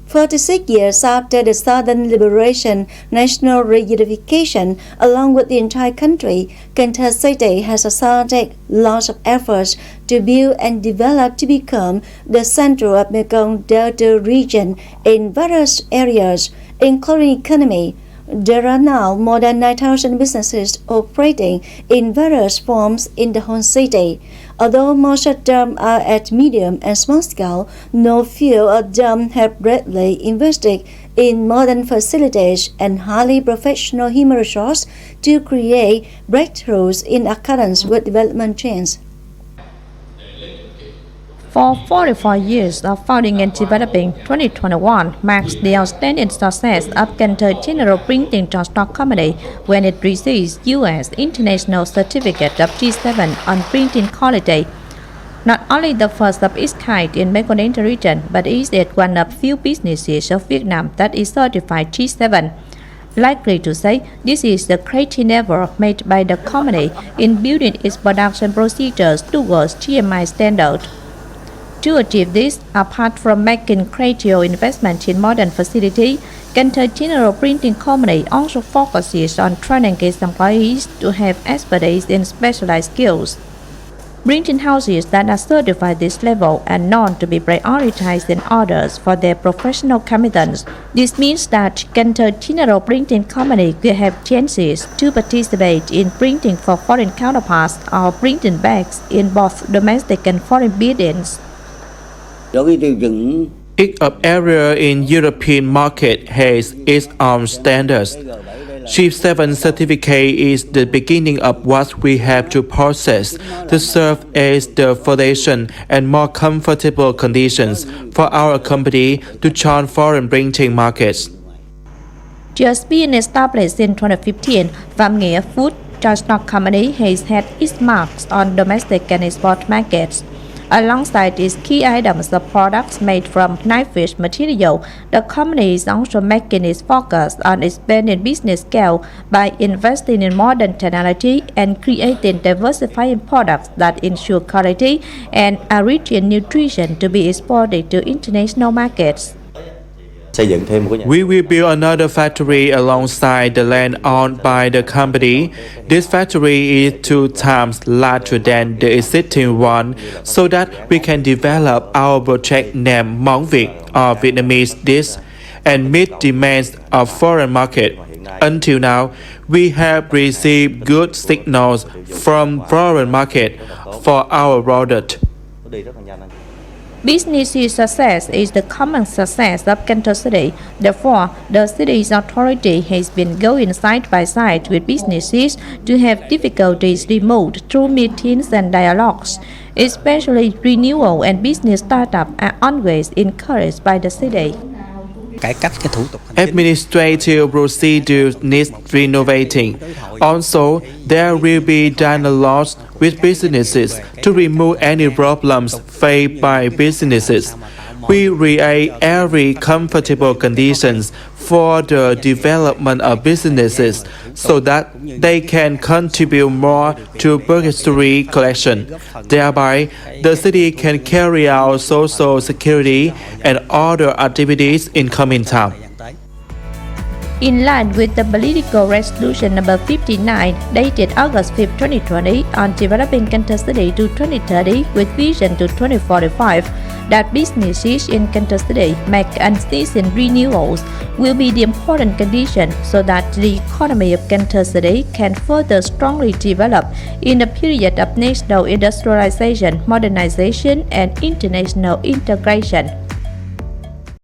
46 years after the Southern Liberation, national reunification, along with the entire country, Cần Thơ City has started lots of efforts to build and develop to become the center of Mekong Delta region in various areas, including economy. There are now more than 9,000 businesses operating in various forms in the whole city. Although most of them are at medium and small scale, no few of them have greatly invested in modern facilities and highly professional human resources to create breakthroughs in accordance with development trends. For 44 years of founding and developing, 2021 marks the outstanding success of Cần Thơ General Printing Stock Company when it receives U.S. International Certificate of G7 on printing quality. Not only the first of its kind in Mekong region, but is it one of few businesses of Vietnam that is certified G7. Likely to say, this is the greatest endeavor made by the company in building its production procedures towards GMI standard. To achieve this, apart from making critical investment in modern facilities, Cần Thơ General Printing Company also focuses on training its employees to have expertise in specialized skills. Printing houses that are certified this level are known to be prioritized in orders for their professional competence. This means that Cần Thơ General Printing Company will have chances to participate in printing for foreign counterparts or printing bags in both domestic and foreign biddings. Each area in European market has its own standards. G7 certificate is the beginning of what we have to process to serve as the foundation and more comfortable conditions for our company to join foreign printing markets. Just being established in 2015, Phạm Nghĩa Food Stock Company has had its marks on domestic and export markets. Alongside its key items of products made from knife-fish material, the company is also making its focus on expanding business scale by investing in modern technology and creating diversifying products that ensure quality and are rich in nutrition to be exported to international markets. We will build another factory alongside the land owned by the company. This factory is 2 times larger than the existing one, so that we can develop our project named Món Việt or Vietnamese dish and meet demands of foreign market. Until now, we have received good signals from foreign market for our product. Business success is the common success of Cần Thơ City. Therefore, the city's authority has been going side by side with businesses to have difficulties removed through meetings and dialogues. Especially renewal and business startup are always encouraged by the city. Administrative procedures need renovating. Also, there will be dialogues with businesses to remove any problems faced by businesses. We create every comfortable conditions for the development of businesses so that they can contribute more to budgetary collection. Thereby, the city can carry out social security and other activities in coming time. In line with the political resolution number 59 dated August 5, 2020 on developing Cần Thơ City to 2030 with vision to 2045, that businesses in Cần Thơ City make unceasing renewals will be the important condition so that the economy of Cần Thơ City can further strongly develop in a period of national industrialization, modernization, and international integration.